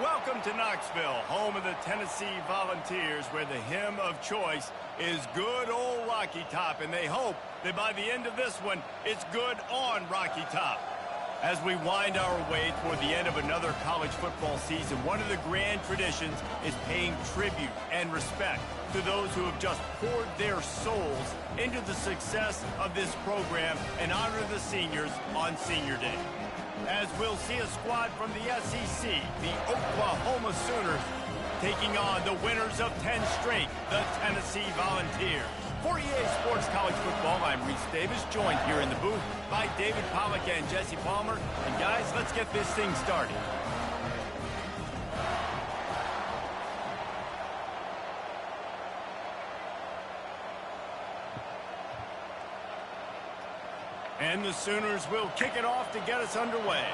Welcome to Knoxville, home of the Tennessee Volunteers, where the hymn of choice is good old Rocky Top, and they hope that by the end of this one, it's good on Rocky Top. As we wind our way toward the end of another college football season, one of the grand traditions is paying tribute and respect to those who have just poured their souls into the success of this program and honor the seniors on Senior Day. As we'll see a squad from the SEC, the Oklahoma Sooners, taking on the winners of 10 straight, the Tennessee Volunteers. For EA Sports College Football, I'm Reese Davis, joined here in the booth by David Pollack and Jesse Palmer. And guys, let's get this thing started. And the Sooners will kick it off to get us underway.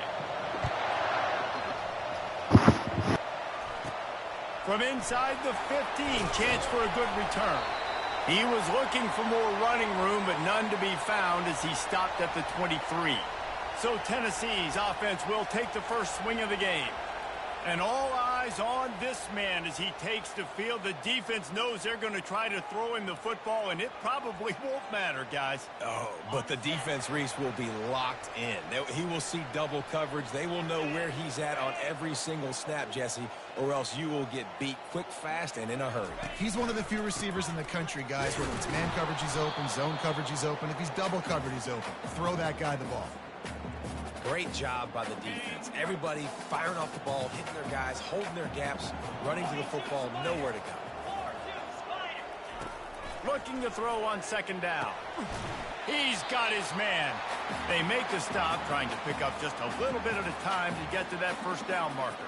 From inside the 15, chance for a good return. He was looking for more running room, but none to be found as he stopped at the 23. So Tennessee's offense will take the first swing of the game. And all eyes on this man as he takes the field. The defense knows they're going to try to throw him the football, and it probably won't matter, guys. Oh, but the defense, Reese, will be locked in. He will see double coverage. They will know where he's at on every single snap, Jesse, or else you will get beat quick, fast, and in a hurry. He's one of the few receivers in the country, guys, where if it's man coverage, he's open, zone coverage, he's open. If he's double covered, he's open. Throw that guy the ball. Great job by the defense. Everybody firing off the ball, hitting their guys, holding their gaps, running to the football, nowhere to go. Looking to throw on second down. He's got his man. They make the stop, trying to pick up just a little bit at a time to get to that first down marker.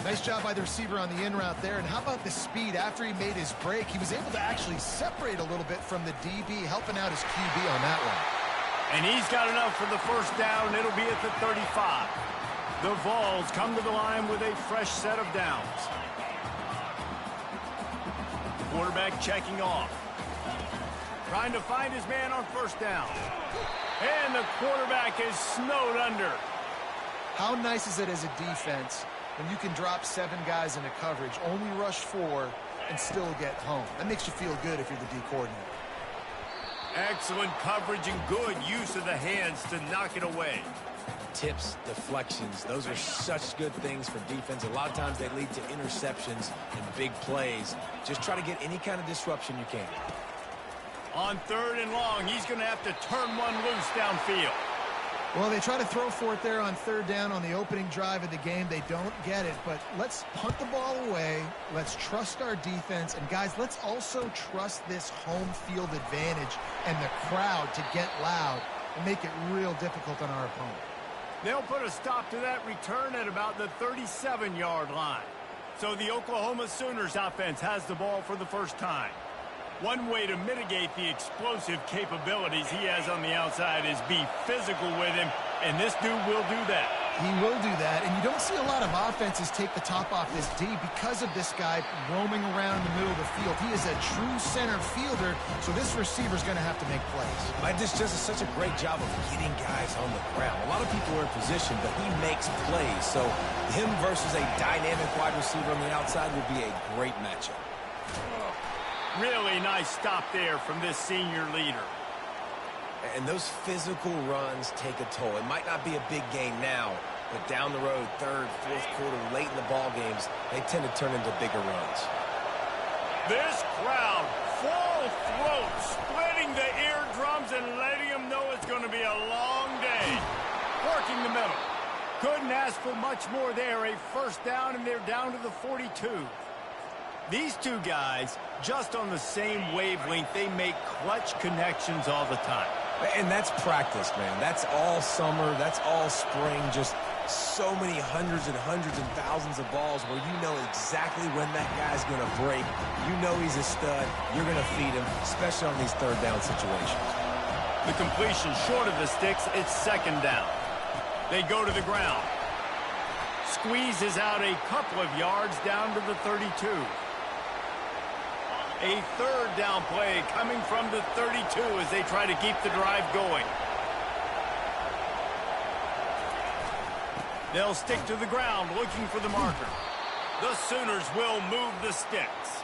Nice job by the receiver on the in route there. And how about the speed? After he made his break, he was able to actually separate a little bit from the DB, helping out his QB on that one. And he's got enough for the first down. It'll be at the 35. The Vols come to the line with a fresh set of downs. Quarterback checking off. Trying to find his man on first down. And the quarterback is snowed under. How nice is it as a defense when you can drop 7 guys into coverage, only rush 4, and still get home? That makes you feel good if you're the D coordinator. Excellent coverage and good use of the hands to knock it away. Tips, deflections, those are such good things for defense. A lot of times they lead to interceptions and big plays. Just try to get any kind of disruption you can. On third and long, he's going to have to turn one loose downfield. Well, they try to throw for it there on third down on the opening drive of the game. They don't get it, but let's punt the ball away. Let's trust our defense. And, guys, let's also trust this home field advantage and the crowd to get loud and make it real difficult on our opponent. They'll put a stop to that return at about the 37-yard line. So the Oklahoma Sooners offense has the ball for the first time. One way to mitigate the explosive capabilities he has on the outside is be physical with him, and this dude will do that. He will do that, and you don't see a lot of offenses take the top off this D because of this guy roaming around in the middle of the field. He is a true center fielder, so this receiver's going to have to make plays. This just is such a great job of getting guys on the ground. A lot of people are in position, but he makes plays, so him versus a dynamic wide receiver on the outside would be a great matchup. Really nice stop there from this senior leader. And those physical runs take a toll. It might not be a big game now, but down the road, third, fourth quarter, late in the ball games, they tend to turn into bigger runs. This crowd, full throat, splitting the eardrums and letting them know it's going to be a long day. Working the middle. Couldn't ask for much more there. A first down, and they're down to the 42. These two guys, just on the same wavelength, they make clutch connections all the time. And that's practice, man. That's all summer. That's all spring. Just so many hundreds and thousands of balls where you know exactly when that guy's going to break. You know he's a stud. You're going to feed him, especially on these third down situations. The completion short of the sticks, it's second down. They go to the ground. Squeezes out a couple of yards down to the 32. A third down play coming from the 32 as they try to keep the drive going. They'll stick to the ground looking for the marker. The Sooners will move the sticks.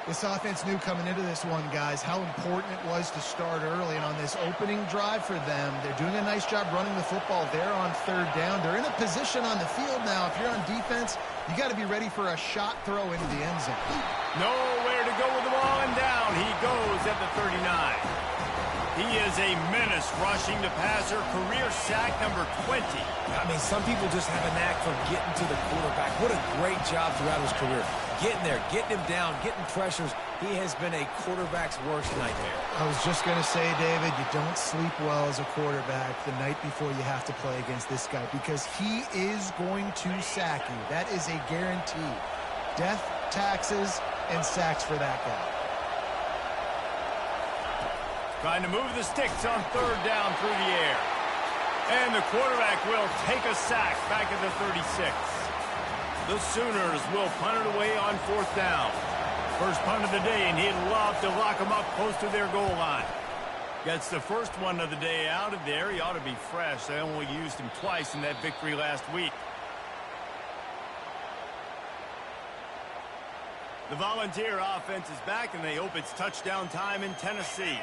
This offense knew coming into this one, guys, how important it was to start early. And on this opening drive for them, they're doing a nice job running the football there on third down. They're in a position on the field now. If you're on defense, you got to be ready for a shot throw into the end zone. Nowhere to go with the ball, and down he goes at the 39. He is a menace rushing the passer, career sack number 20. I mean, some people just have a knack for getting to the quarterback. What a great job throughout his career. Getting there, getting him down, getting pressures. He has been a quarterback's worst nightmare. I was just going to say, David, you don't sleep well as a quarterback the night before you have to play against this guy because he is going to sack you. That is a guarantee. Death, taxes, and sacks for that guy. Trying to move the sticks on third down through the air. And the quarterback will take a sack back at the 36. The Sooners will punt it away on fourth down. First punt of the day, and he'd love to lock them up close to their goal line. Gets the first one of the day out of there. He ought to be fresh. They only used him twice in that victory last week. The Volunteer offense is back, and they hope it's touchdown time in Tennessee.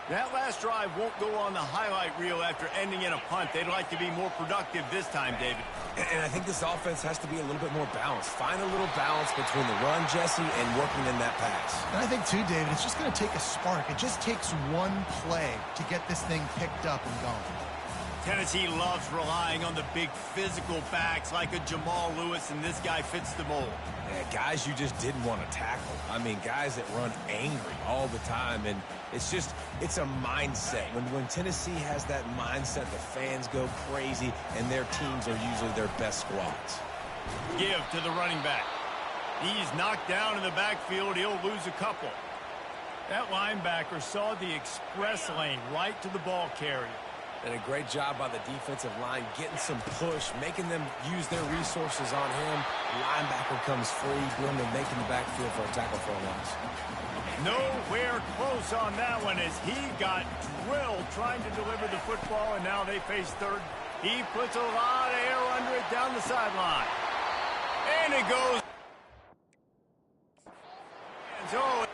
That last drive won't go on the highlight reel after ending in a punt. They'd like to be more productive this time, David. And I think this offense has to be a little bit more balanced. Find a little balance between the run, Jesse, and working in that pass. And I think, too, David, it's just going to take a spark. It just takes one play to get this thing picked up and going. Tennessee loves relying on the big physical backs like a Jamal Lewis, and this guy fits the mold. Yeah, guys you just didn't want to tackle. I mean, guys that run angry all the time, and it's a mindset. When Tennessee has that mindset, the fans go crazy, and their teams are usually their best squads. Give to the running back. He's knocked down in the backfield. He'll lose a couple. That linebacker saw the express lane right to the ball carrier. And a great job by the defensive line, getting some push, making them use their resources on him. Linebacker comes free, doing the making the backfield for a tackle for a loss. Nowhere close on that one as he got drilled trying to deliver the football, and now they face third. He puts a lot of air under it down the sideline. And it goes. And so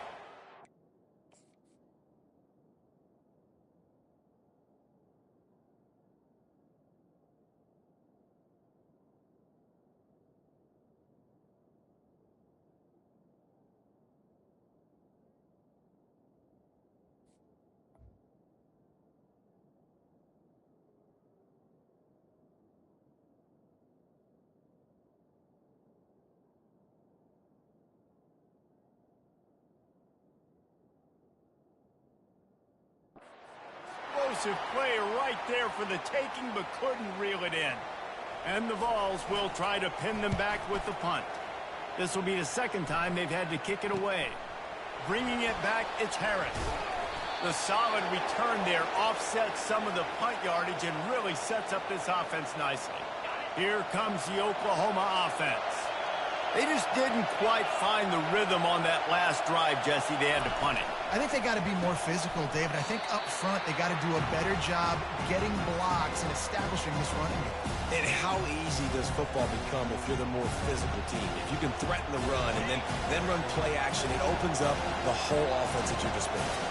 explosive play right there for the taking, but couldn't reel it in. And the Vols will try to pin them back with the punt. This will be the second time they've had to kick it away. Bringing it back, it's Harris. The solid return there offsets some of the punt yardage and really sets up this offense nicely. Here comes the Oklahoma offense. They just didn't quite find the rhythm on that last drive, Jesse. They had to punt it. I think they got to be more physical, David. I think up front they got to do a better job getting blocks and establishing this running game. And how easy does football become if you're the more physical team? If you can threaten the run and then run play action, it opens up the whole offense at your disposal.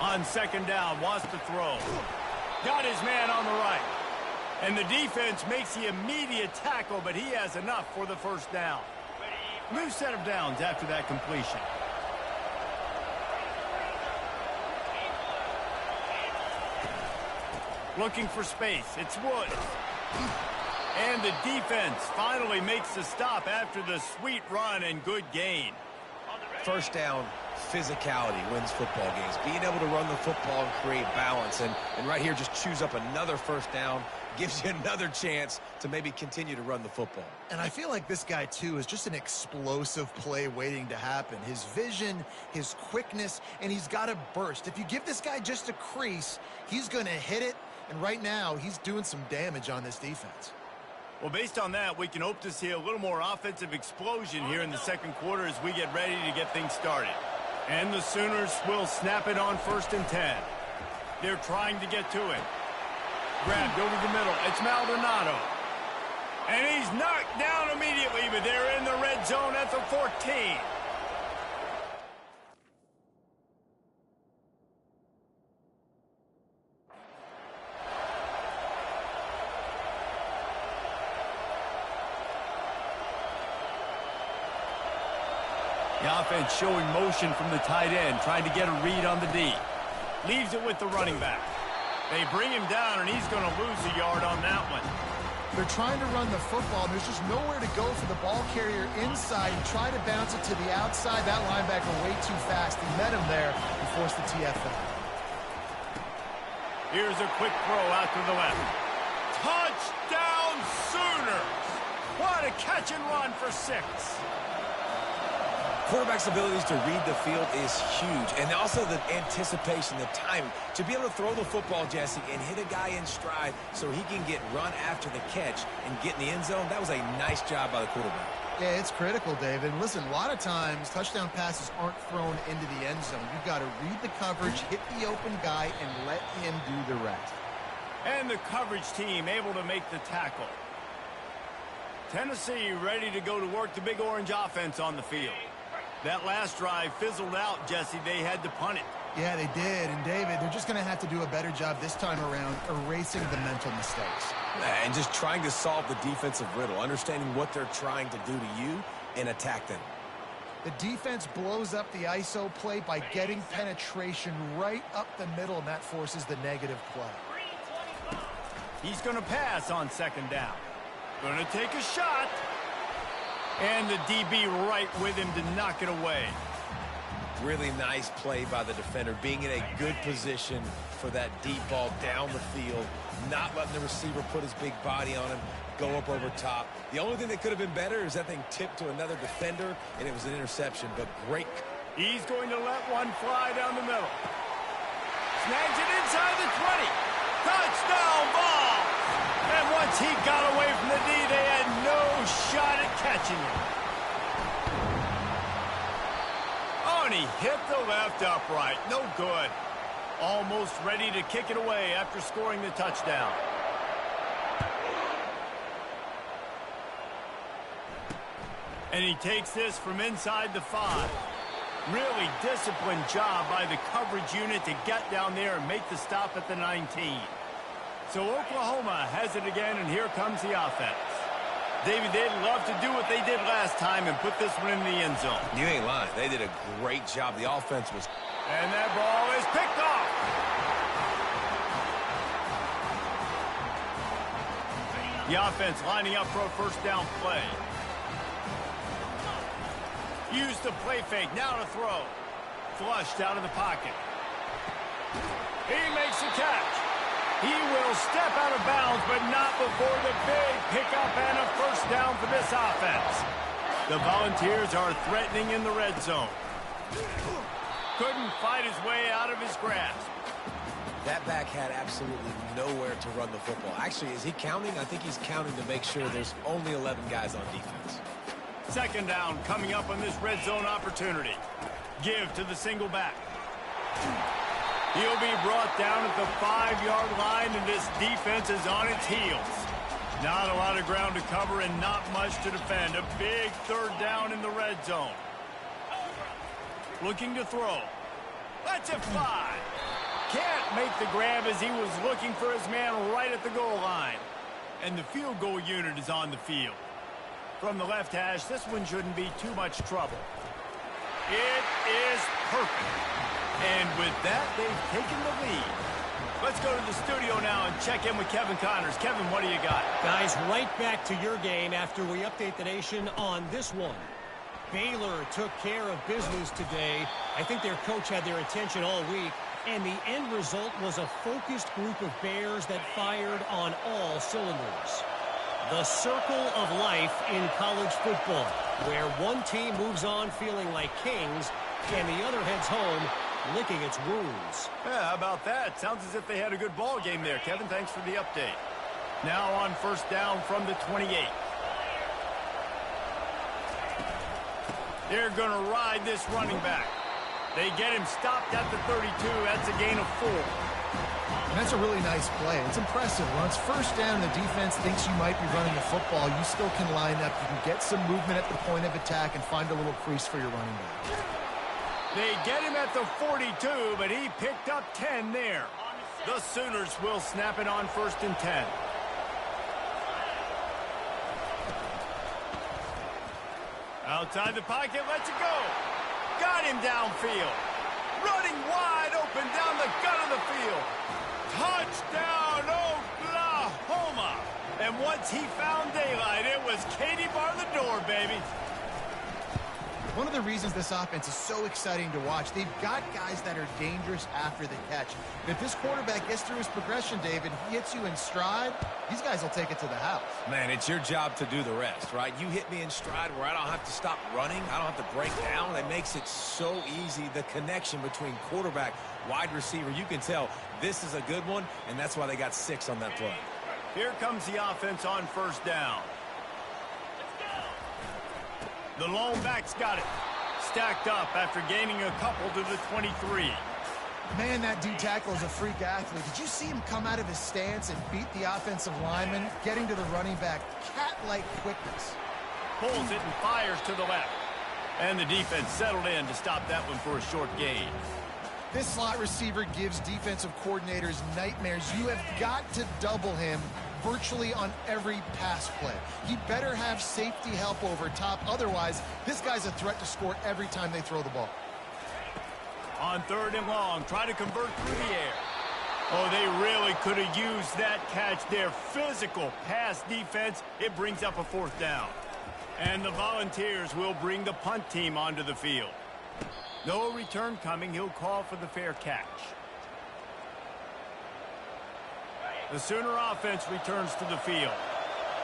On second down, wants to throw. Got his man on the right. And the defense makes the immediate tackle, but he has enough for the first down. New set of downs after that completion. Looking for space. It's Woods. And the defense finally makes the stop after the sweet run and good gain. First down, physicality wins football games. Being able to run the football and create balance. And right here, just choose up another first down. Gives you another chance to maybe continue to run the football. And I feel like this guy, too, is just an explosive play waiting to happen. His vision, his quickness, and he's got a burst. If you give this guy just a crease, he's going to hit it. And right now, he's doing some damage on this defense. Well, based on that, we can hope to see a little more offensive explosion here in the second quarter as we get ready to get things started. And the Sooners will snap it on 1st and 10. They're trying to get to it. grabbed over the middle. It's Maldonado. And he's knocked down immediately, but they're in the red zone at the 14. The offense showing motion from the tight end, trying to get a read on the D. Leaves it with the running back. They bring him down, and he's going to lose a yard on that one. They're trying to run the football, and there's just nowhere to go for the ball carrier inside. He tried to bounce it to the outside. That linebacker way too fast. He met him there and forced the TFL. Here's a quick throw out to the left. Touchdown Sooners! What a catch and run for 6. Quarterback's abilities to read the field is huge, and also the anticipation, the timing. To be able to throw the football, Jesse, and hit a guy in stride so he can get run after the catch and get in the end zone, that was a nice job by the quarterback. Yeah, it's critical, David. And listen, a lot of times touchdown passes aren't thrown into the end zone. You've got to read the coverage, hit the open guy, and let him do the rest. And the coverage team able to make the tackle. Tennessee ready to go to work the Big Orange offense on the field. That last drive fizzled out, Jesse. They had to punt it. Yeah, they did. And, David, they're just going to have to do a better job this time around erasing the mental mistakes. And just trying to solve the defensive riddle, understanding what they're trying to do to you and attack them. The defense blows up the ISO play by getting penetration right up the middle, and that forces the negative play. He's going to pass on second down. Going to take a shot. And the DB right with him to knock it away. Really nice play by the defender, being in a good position for that deep ball down the field, not letting the receiver put his big body on him, go up over top. The only thing that could have been better is that thing tipped to another defender, and it was an interception, but great. He's going to let one fly down the middle. Snags it inside the 20. Touchdown ball! And once he got away from the D, they had no shot at catching him. Oh, and he hit the left upright. No good. Almost ready to kick it away after scoring the touchdown. And he takes this from inside the 5. Really disciplined job by the coverage unit to get down there and make the stop at the 19. So Oklahoma has it again, and here comes the offense. David, they'd love to do what they did last time and put this one in the end zone. You ain't lying. They did a great job. The offense was... And that ball is picked off. The offense lining up for a first down play. Use the play fake. Now to throw. Flushed out of the pocket. He makes the catch. He will step out of bounds, but not before the big pickup and a first down for this offense. The Volunteers are threatening in the red zone. Couldn't fight his way out of his grasp. That back had absolutely nowhere to run the football. Actually, is he counting? I think he's counting to make sure there's only 11 guys on defense. Second down coming up on this red zone opportunity. Give to the single back. He'll be brought down at the 5-yard line, and this defense is on its heels. Not a lot of ground to cover and not much to defend. A big third down in the red zone. Looking to throw. That's a 5. Can't make the grab as he was looking for his man right at the goal line. And the field goal unit is on the field. From the left hash, this one shouldn't be too much trouble. It is perfect. And with that, they've taken the lead. Let's go to the studio now and check in with Kevin Connors. Kevin, what do you got? Guys, right back to your game after we update the nation on this one. Baylor took care of business today. I think their coach had their attention all week, and the end result was a focused group of Bears that fired on all cylinders. The circle of life in college football, where one team moves on feeling like kings and the other heads home licking its wounds. Yeah, how about that? Sounds as if they had a good ball game there. Kevin, thanks for the update. Now on first down from the 28. They're going to ride this running back. They get him stopped at the 32. That's a gain of 4. That's a really nice play. It's impressive. When it's first down, the defense thinks you might be running the football. You still can line up. You can get some movement at the point of attack and find a little crease for your running back. They get him at the 42, but he picked up 10 there. The Sooners will snap it on 1st and 10. Outside the pocket, lets it go. Got him downfield. Running wide open down the gut of the field. Touchdown, Oklahoma. And once he found daylight, it was Katie bar the door, baby. One of the reasons this offense is so exciting to watch, they've got guys that are dangerous after the catch. And if this quarterback gets through his progression, David, he hits you in stride, these guys will take it to the house. Man, it's your job to do the rest, right? You hit me in stride where I don't have to stop running. I don't have to break down. It makes it so easy, the connection between quarterback, wide receiver. You can tell this is a good one, and that's why they got 6 on that play. Here comes the offense on 1st down. The lone back's got it. Stacked up after gaining a couple to the 23. Man, that D-tackle is a freak athlete. Did you see him come out of his stance and beat the offensive lineman, getting to the running back? Cat-like quickness. Pulls it and fires to the left. And the defense settled in to stop that one for a short gain. This slot receiver gives defensive coordinators nightmares. You have got to double him virtually on every pass play. He better have safety help over top. Otherwise, this guy's a threat to score every time they throw the ball. On 3rd and long, try to convert through the air. Oh, they really could have used that catch there. Physical pass defense. It brings up a 4th down. And the Volunteers will bring the punt team onto the field. No return coming. He'll call for the fair catch. The Sooner offense returns to the field.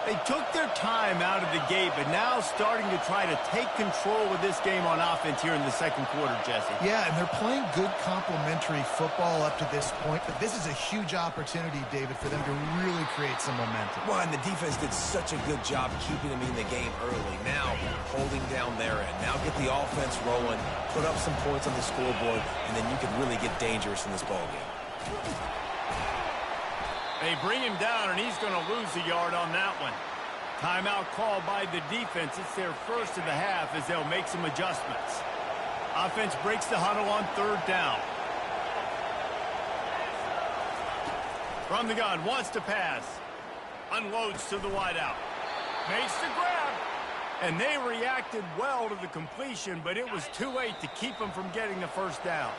They took their time out of the gate, but now starting to try to take control of this game on offense here in the 2nd quarter, Jesse. Yeah, and they're playing good complementary football up to this point, but this is a huge opportunity, David, for them to really create some momentum. Well, and the defense did such a good job keeping them in the game early. Now, holding down their end. Now get the offense rolling, put up some points on the scoreboard, and then you can really get dangerous in this ballgame. They bring him down, and he's going to lose a yard on that one. Timeout called by the defense. It's their first of the half as they'll make some adjustments. Offense breaks the huddle on 3rd down. From the gun, wants to pass. Unloads to the wideout. Makes the grab. And they reacted well to the completion, but it was too late to keep them from getting the 1st down.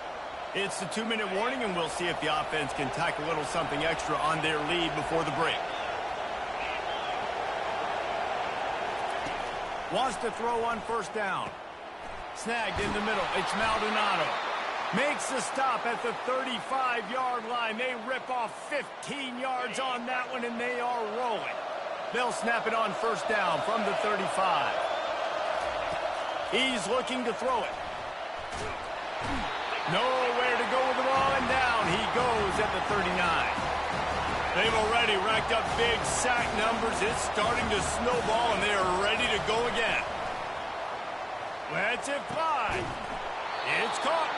It's the 2-minute warning, and we'll see if the offense can tack a little something extra on their lead before the break. Wants to throw on 1st down. Snagged in the middle. It's Maldonado. Makes the stop at the 35-yard line. They rip off 15 yards on that one, and they are rolling. They'll snap it on 1st down from the 35. He's looking to throw it. Nowhere to go with the ball, and down he goes at the 39. They've already racked up big sack numbers. It's starting to snowball, and they are ready to go again. Lets it fly. It's caught.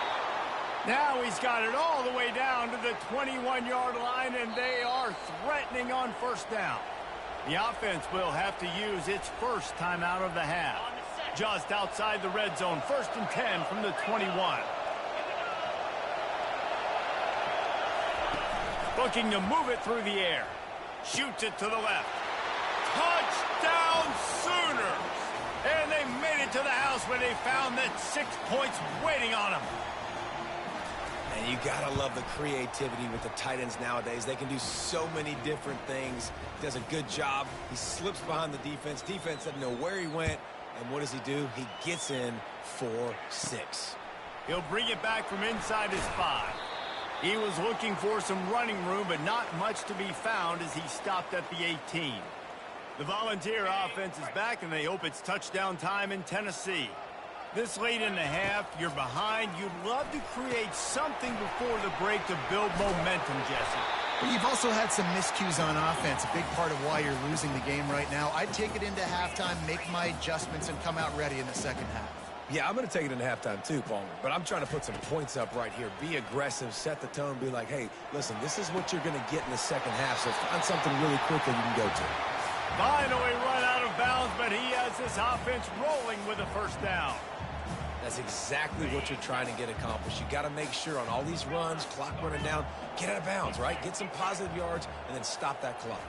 Now he's got it all the way down to the 21-yard line, and they are threatening on 1st down. The offense will have to use its first timeout of the half. Just outside the red zone, 1st and 10 from the 21. Looking to move it through the air. Shoots it to the left. Touchdown Sooners! And they made it to the house where they found that 6 points waiting on them. And you gotta love the creativity with the tight ends nowadays. They can do so many different things. He does a good job. He slips behind the defense. Defense doesn't know where he went. And what does he do? He gets in for 6. He'll bring it back from inside his 5. He was looking for some running room, but not much to be found as he stopped at the 18. The Volunteer offense is back, and they hope it's touchdown time in Tennessee. This late in the half, you're behind. You'd love to create something before the break to build momentum, Jesse. But you've also had some miscues on offense, a big part of why you're losing the game right now. I'd take it into halftime, make my adjustments, and come out ready in the 2nd half. Yeah, I'm going to take it into halftime too, Palmer. But I'm trying to put some points up right here. Be aggressive, set the tone, be like, hey, listen, this is what you're going to get in the second half, so find something really quick that you can go to. Finally run out of bounds, but he has this offense rolling with a first down. That's exactly what you're trying to get accomplished. You got to make sure on all these runs, clock running down, get out of bounds, right? Get some positive yards, and then stop that clock.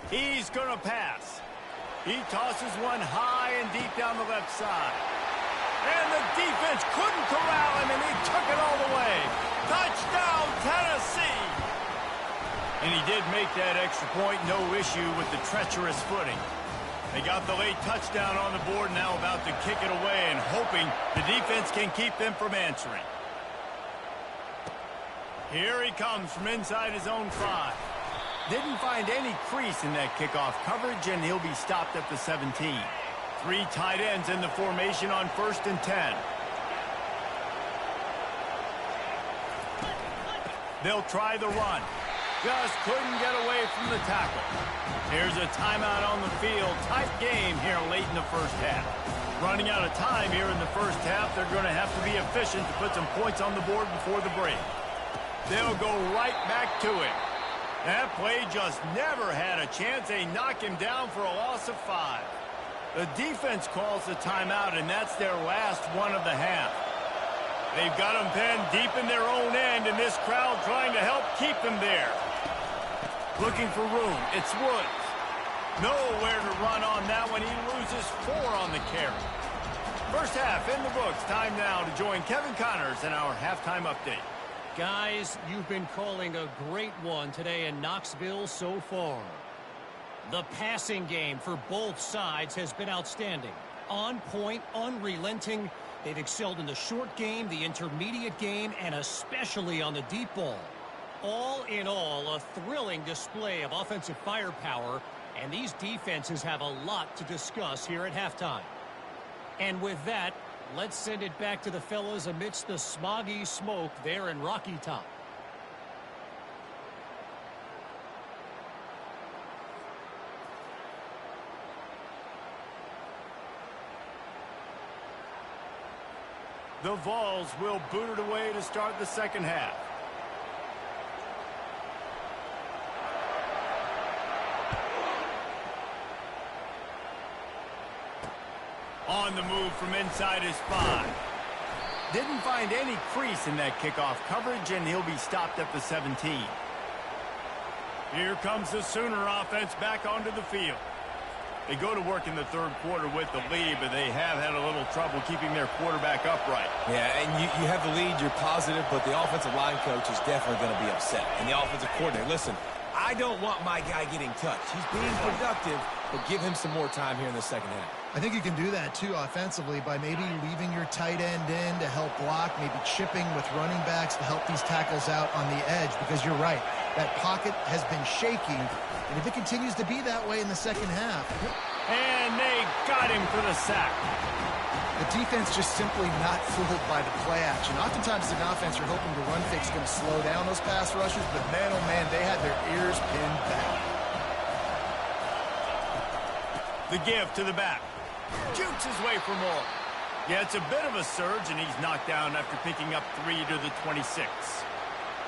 He's going to pass. He tosses one high and deep down the left side. And the defense couldn't corral him, and he took it all the way. Touchdown, Tennessee! And he did make that extra point, no issue with the treacherous footing. They got the late touchdown on the board, now about to kick it away and hoping the defense can keep them from answering. Here he comes from inside his own 5. Didn't find any crease in that kickoff coverage, and he'll be stopped at the 17. 3 tight ends in the formation on 1st and 10. They'll try the run. Just couldn't get away from the tackle. Here's a timeout on the field. Tight game here late in the first half. Running out of time here in the first half. They're going to have to be efficient to put some points on the board before the break. They'll go right back to it. That play just never had a chance. They knock him down for a loss of 5. The defense calls the timeout, and that's their last one of the half. They've got them penned deep in their own end, and this crowd trying to help keep them there. Looking for room. It's Woods. Nowhere to run on that one. He loses 4 on the carry. First half in the books. Time now to join Kevin Connors in our halftime update. Guys, you've been calling a great one today in Knoxville so far. The passing game for both sides has been outstanding. On point, unrelenting. They've excelled in the short game, the intermediate game, and especially on the deep ball. All in all, a thrilling display of offensive firepower, and these defenses have a lot to discuss here at halftime. And with that, let's send it back to the fellas amidst the smoggy smoke there in Rocky Top. The Vols will boot it away to start the second half. On the move from inside his 5. Didn't find any crease in that kickoff coverage, and he'll be stopped at the 17. Here comes the Sooner offense back onto the field. They go to work in the third quarter with the lead, but they have had a little trouble keeping their quarterback upright. Yeah, and you have the lead, you're positive, but the offensive line coach is definitely going to be upset. And the offensive coordinator, listen, I don't want my guy getting touched. He's being productive, but give him some more time here in the second half. I think you can do that, too, offensively, by maybe leaving your tight end in to help block, maybe chipping with running backs to help these tackles out on the edge, because you're right. That pocket has been shaky, and if it continues to be that way in the second half. And they got him for the sack. The defense just simply not fooled by the play action. Oftentimes, as an offense, you're hoping the run fake is going to slow down those pass rushers, but man, oh man, they had their ears pinned back. The give to the back. Jukes his way for more. Yeah, it's a bit of a surge, and he's knocked down after picking up 3 to the 26.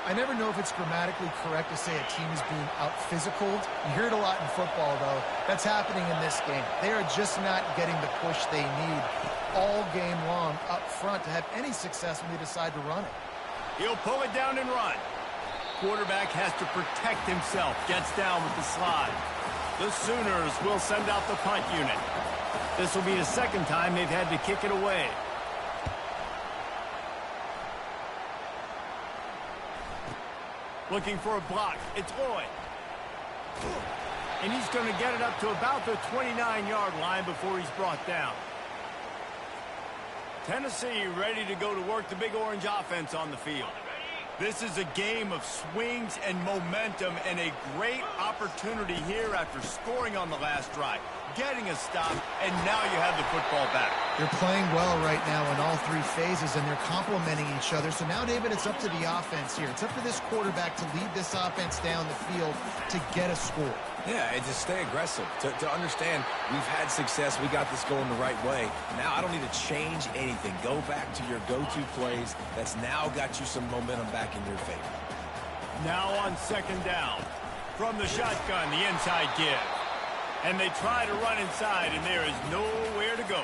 I never know if it's grammatically correct to say a team is being out-physicaled. You hear it a lot in football, though. That's happening in this game. They are just not getting the push they need all game long up front to have any success when they decide to run it. He'll pull it down and run. Quarterback has to protect himself. Gets down with the slide. The Sooners will send out the punt unit. This will be the second time they've had to kick it away. Looking for a block. It's Lloyd. And he's going to get it up to about the 29-yard line before he's brought down. Tennessee ready to go to work the Big Orange offense on the field. This is a game of swings and momentum and a great opportunity here after scoring on the last drive. getting a stop, and now you have the football back. They're playing well right now in all three phases, and they're complementing each other. So now, David, it's up to the offense here. It's up to this quarterback to lead this offense down the field to get a score. Yeah, and just stay aggressive. To understand we've had success, we got this going the right way. Now I don't need to change anything. Go back to your go-to plays. That's now got you some momentum back in your favor. Now on second down. From the shotgun, the inside give. And they try to run inside, and there is nowhere to go.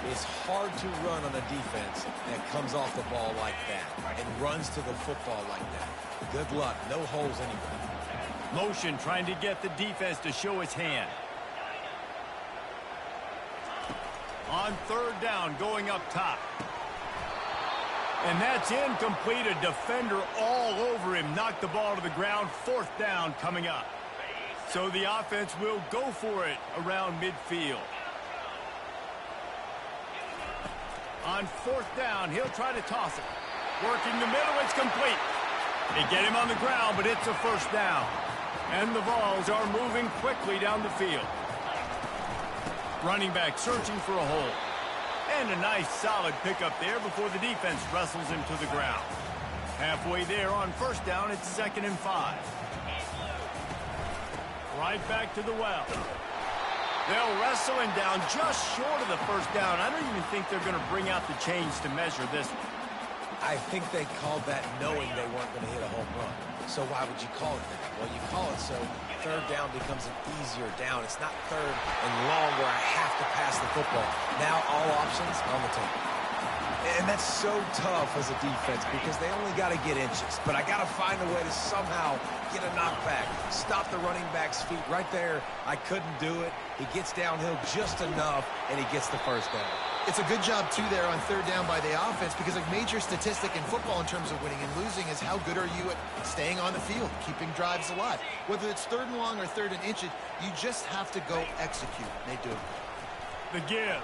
It's hard to run on a defense that comes off the ball like that and runs to the football like that. Good luck. No holes anywhere. Motion trying to get the defense to show its hand. On third down, going up top. And that's incomplete. A defender all over him. Knocked the ball to the ground. Fourth down coming up. So the offense will go for it around midfield. On fourth down, he'll try to toss it. Working the middle, it's complete. They get him on the ground, but it's a first down. And the Vols are moving quickly down the field. Running back searching for a hole. And a nice solid pickup there before the defense wrestles him to the ground. Halfway there on first down, it's 2nd and 5. Right back to the well. They'll wrestle him down just short of the first down. I don't even think they're going to bring out the chains to measure this one. I think they called that knowing they weren't going to hit a home run. So why would you call it that? Well, you call it so third down becomes an easier down. It's not third and long where I have to pass the football. Now all options on the table. And that's so tough as a defense because they only got to get inches. But I got to find a way to somehow get a knockback. Stop the running back's feet right there. I couldn't do it. He gets downhill just enough, and he gets the first down. It's a good job, too, there on third down by the offense because a major statistic in football in terms of winning and losing is how good are you at staying on the field, keeping drives alive. Whether it's third and long or third and inches, you just have to go execute. They do. The give.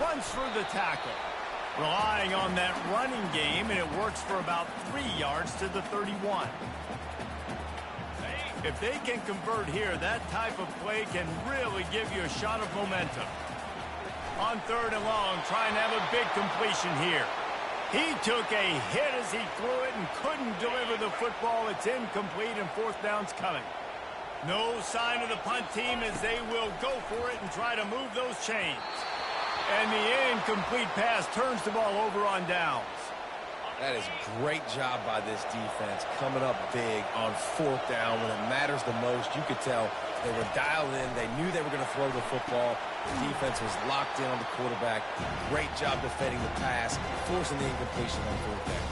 Runs through the tackle. Relying on that running game, and it works for about 3 yards to the 31. If they can convert here, that type of play can really give you a shot of momentum. On third and long, trying to have a big completion here. He took a hit as he threw it and couldn't deliver the football. It's incomplete, and fourth down's coming. No sign of the punt team as they will go for it and try to move those chains. And the incomplete pass turns the ball over on downs. That is a great job by this defense, coming up big on fourth down when it matters the most. You could tell they were dialed in. They knew they were going to throw the football. The defense was locked in on the quarterback. Great job defending the pass, forcing the incompletion on fourth down.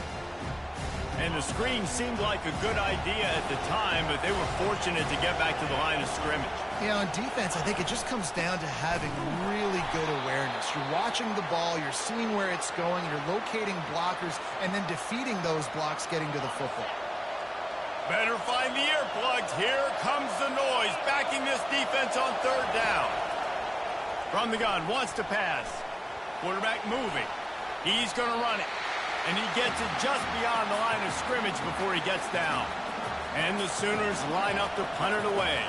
And the screen seemed like a good idea at the time, but they were fortunate to get back to the line of scrimmage. Yeah, on defense, I think it just comes down to having really good awareness. You're watching the ball, you're seeing where it's going, you're locating blockers, and then defeating those blocks getting to the football. Better find the earplugs. Here comes the noise, backing this defense on third down. From the gun, wants to pass. Quarterback moving. He's going to run it. And he gets it just beyond the line of scrimmage before he gets down. And the Sooners line up to punt it away.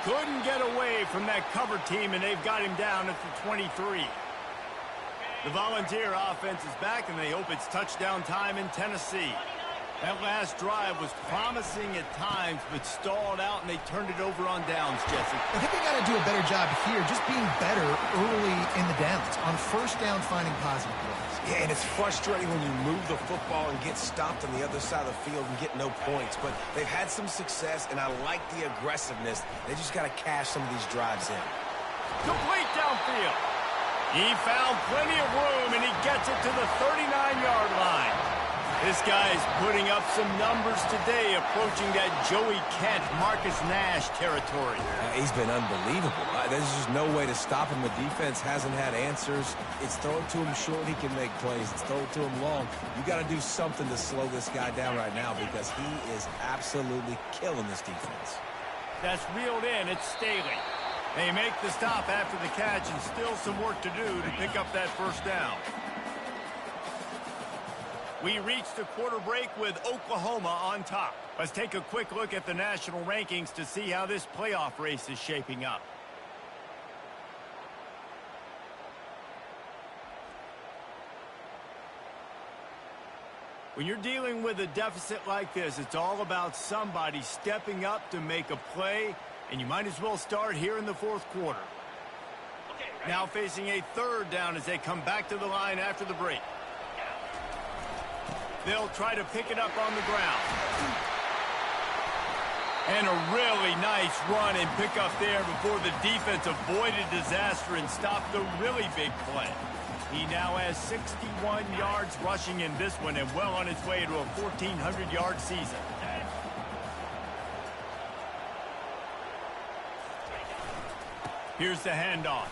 Couldn't get away from that cover team, and they've got him down at the 23. The Volunteer offense is back, and they hope it's touchdown time in Tennessee. That last drive was promising at times, but stalled out, and they turned it over on downs, Jesse. I think they got to do a better job here, just being better early in the downs. On first down, finding positive plays. Yeah, and it's frustrating when you move the football and get stopped on the other side of the field and get no points. But they've had some success, and I like the aggressiveness. They just got to cash some of these drives in. Complete downfield. He found plenty of room, and he gets it to the 39-yard line. This guy is putting up some numbers today, approaching that Joey Kent, Marcus Nash territory. He's been unbelievable. There's just no way to stop him. The defense hasn't had answers. It's throw it to him short, he can make plays. It's throw it to him long. You got to do something to slow this guy down right now because he is absolutely killing this defense. That's reeled in. It's Staley. They make the stop after the catch, and still some work to do to pick up that first down. We reached the quarter break with Oklahoma on top. Let's take a quick look at the national rankings to see how this playoff race is shaping up. When you're dealing with a deficit like this, it's all about somebody stepping up to make a play, and you might as well start here in the fourth quarter. Now facing a third down as they come back to the line after the break. They'll try to pick it up on the ground. And a really nice run and pick up there before the defense avoided disaster and stopped the really big play. He now has 61 yards rushing in this one and well on his way to a 1,400-yard season. Here's the handoff.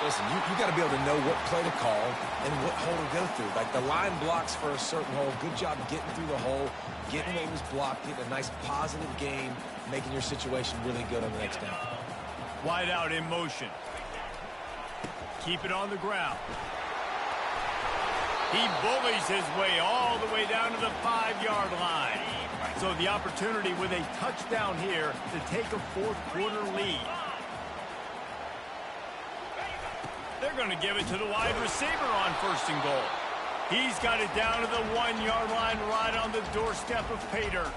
Listen, you got to be able to know what play to call and what hole to go through. Like the line blocks for a certain hole. Good job getting through the hole, getting what was blocked, getting a nice positive game, making your situation really good on the next down. Wide out in motion. Keep it on the ground. He bullies his way all the way down to the 5-yard line. So the opportunity with a touchdown here to take a fourth quarter lead. They're going to give it to the wide receiver on 1st and goal. He's got it down to the 1-yard line right on the doorstep of pay dirt.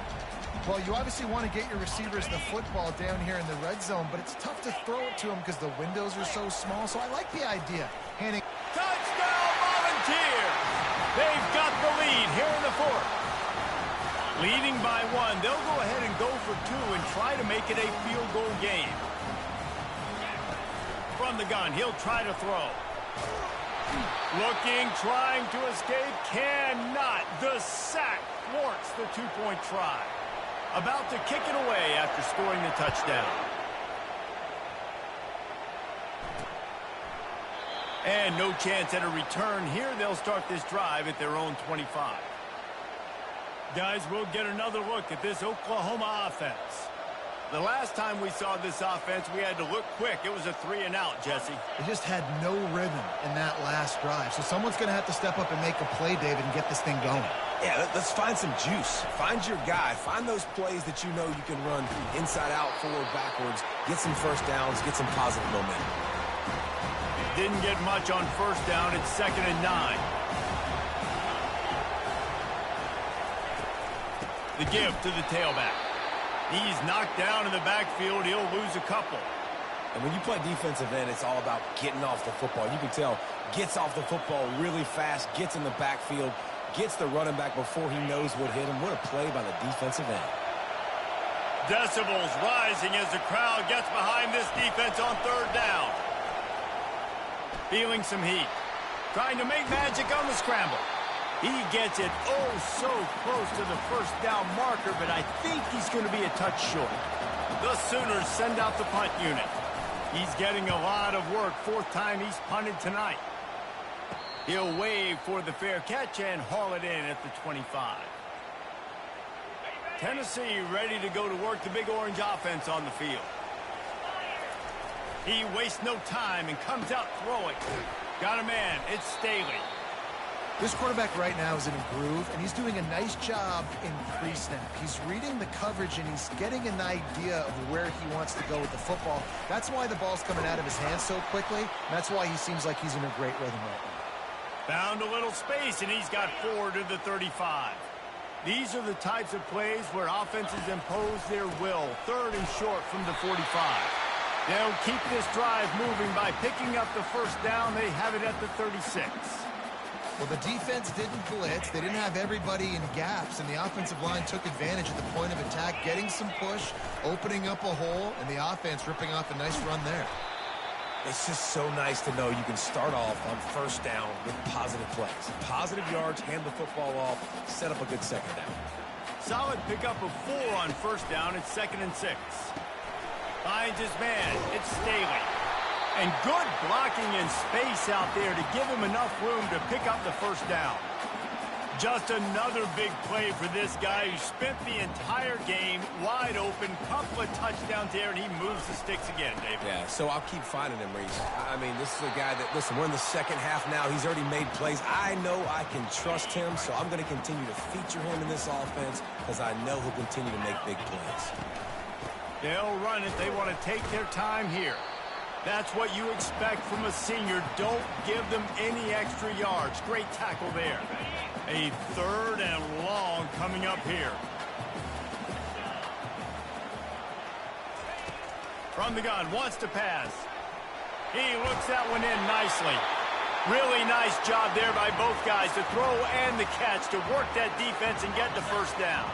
Well, you obviously want to get your receivers the football down here in the red zone, but it's tough to throw it to them because the windows are so small. So I like the idea. Handing. Touchdown Volunteers! They've got the lead here in the fourth. Leading by 1, they'll go ahead and go for 2 and try to make it a field goal game. From the gun, he'll try to throw. Looking, trying to escape, cannot. The sack thwarts the 2-point try. About to kick it away after scoring the touchdown. And no chance at a return here. They'll start this drive at their own 25. Guys, we'll get another look at this Oklahoma offense. The last time we saw this offense, we had to look quick. It was a 3-and-out, Jesse. They just had no rhythm in that last drive. So someone's going to have to step up and make a play, David, and get this thing going. Yeah, let's find some juice. Find your guy. Find those plays that you know you can run inside out, forward, backwards. Get some first downs. Get some positive momentum. Didn't get much on 1st down. It's 2nd and 9. The give to the tailback. He's knocked down in the backfield. He'll lose a couple. And when you play defensive end, it's all about getting off the football. You can tell, gets off the football really fast, gets in the backfield, gets the running back before he knows what hit him. What a play by the defensive end. Decibels rising as the crowd gets behind this defense on 3rd down. Feeling some heat. Trying to make magic on the scramble. He gets it so close to the 1st down marker, but I think he's going to be a touch short. The Sooners send out the punt unit. He's getting a lot of work. 4th time he's punted tonight. He'll wave for the fair catch and haul it in at the 25. Tennessee ready to go to work the Big Orange offense on the field. He wastes no time and comes out throwing. Got a man. It's Staley. This quarterback right now is in a groove, and he's doing a nice job in pre-snap. He's reading the coverage, and he's getting an idea of where he wants to go with the football. That's why the ball's coming out of his hands so quickly. That's why he seems like he's in a great rhythm right now. Found a little space, and he's got 4 to the 35. These are the types of plays where offenses impose their will. 3rd and short from the 45. They'll keep this drive moving by picking up the 1st down. They have it at the 36. Well, the defense didn't blitz. They didn't have everybody in gaps, and the offensive line took advantage at the point of attack, getting some push, opening up a hole, and the offense ripping off a nice run there. It's just so nice to know you can start off on 1st down with positive plays. Positive yards, hand the football off, set up a good 2nd down. Solid pickup of 4 on 1st down. It's 2nd and 6. Finds his man. It's Staley. And good blocking in space out there to give him enough room to pick up the 1st down. Just another big play for this guy who spent the entire game wide open, couple of touchdowns there, and he moves the sticks again, David. Yeah, so I'll keep finding him, Reese. I mean, this is a guy that, listen, we're in the second half now. He's already made plays. I know I can trust him, so I'm going to continue to feature him in this offense because I know he'll continue to make big plays. They'll run it. They want to take their time here. That's what you expect from a senior. Don't give them any extra yards. Great tackle there. A 3rd and long coming up here. From the gun, wants to pass. He looks that one in nicely. Really nice job there by both guys to throw and the catch to work that defense and get the first down.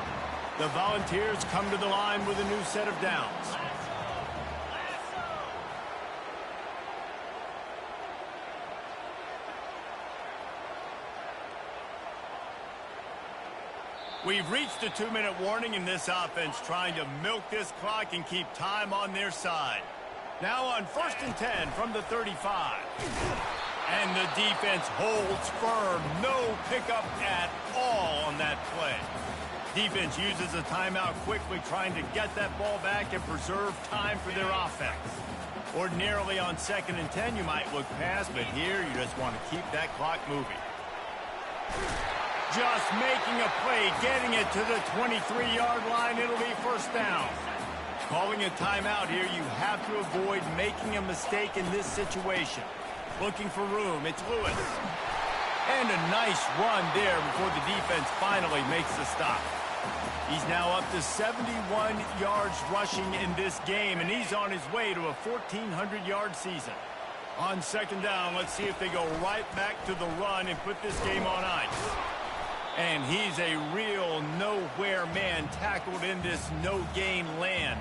The Volunteers come to the line with a new set of downs. We've reached the 2-minute warning in this offense, trying to milk this clock and keep time on their side. Now on 1st and 10 from the 35. And the defense holds firm. No pickup at all on that play. Defense uses a timeout quickly, trying to get that ball back and preserve time for their offense. Ordinarily on 2nd and 10, you might look past, but here you just want to keep that clock moving. Just making a play, getting it to the 23-yard line. It'll be first down. Calling a timeout here, you have to avoid making a mistake in this situation. Looking for room, it's Lewis. And a nice run there before the defense finally makes the stop. He's now up to 71 yards rushing in this game, and he's on his way to a 1,400-yard season. On 2nd down, let's see if they go right back to the run and put this game on ice. And he's a real nowhere man tackled in this no-gain land.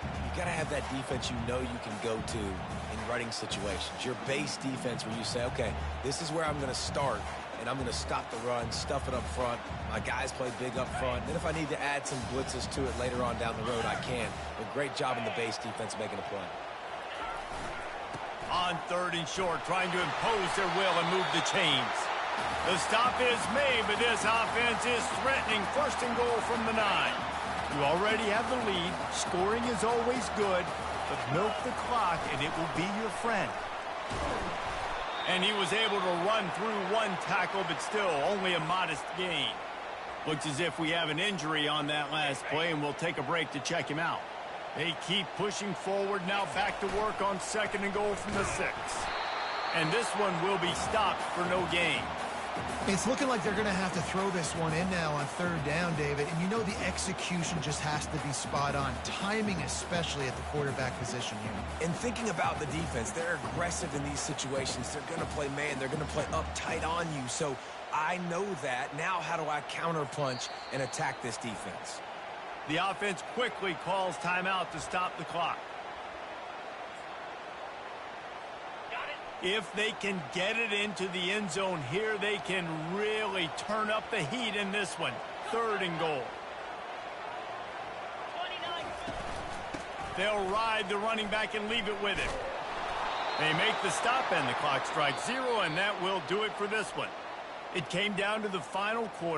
You got to have that defense you know you can go to in running situations. Your base defense where you say, okay, this is where I'm going to start, and I'm going to stop the run, stuff it up front. My guys play big up front. Then if I need to add some blitzes to it later on down the road, I can. But great job in the base defense making a play. On 3rd and short, trying to impose their will and move the chains. The stop is made, but this offense is threatening. 1st and goal from the 9. You already have the lead. Scoring is always good, but milk the clock and it will be your friend. And he was able to run through one tackle, but still only a modest gain. Looks as if we have an injury on that last play, and we'll take a break to check him out. They keep pushing forward, now back to work on 2nd and goal from the 6. And this one will be stopped for no gain. It's looking like they're going to have to throw this one in now on 3rd down, David. And you know the execution just has to be spot on. Timing especially at the quarterback position here. And thinking about the defense, they're aggressive in these situations. They're going to play man. They're going to play uptight on you. So I know that. Now how do I counterpunch and attack this defense? The offense quickly calls timeout to stop the clock. If they can get it into the end zone here, they can really turn up the heat in this one. 3rd and goal. They'll ride the running back and leave it with him. They make the stop and the clock strikes 0, and that will do it for this one. It came down to the final quarter.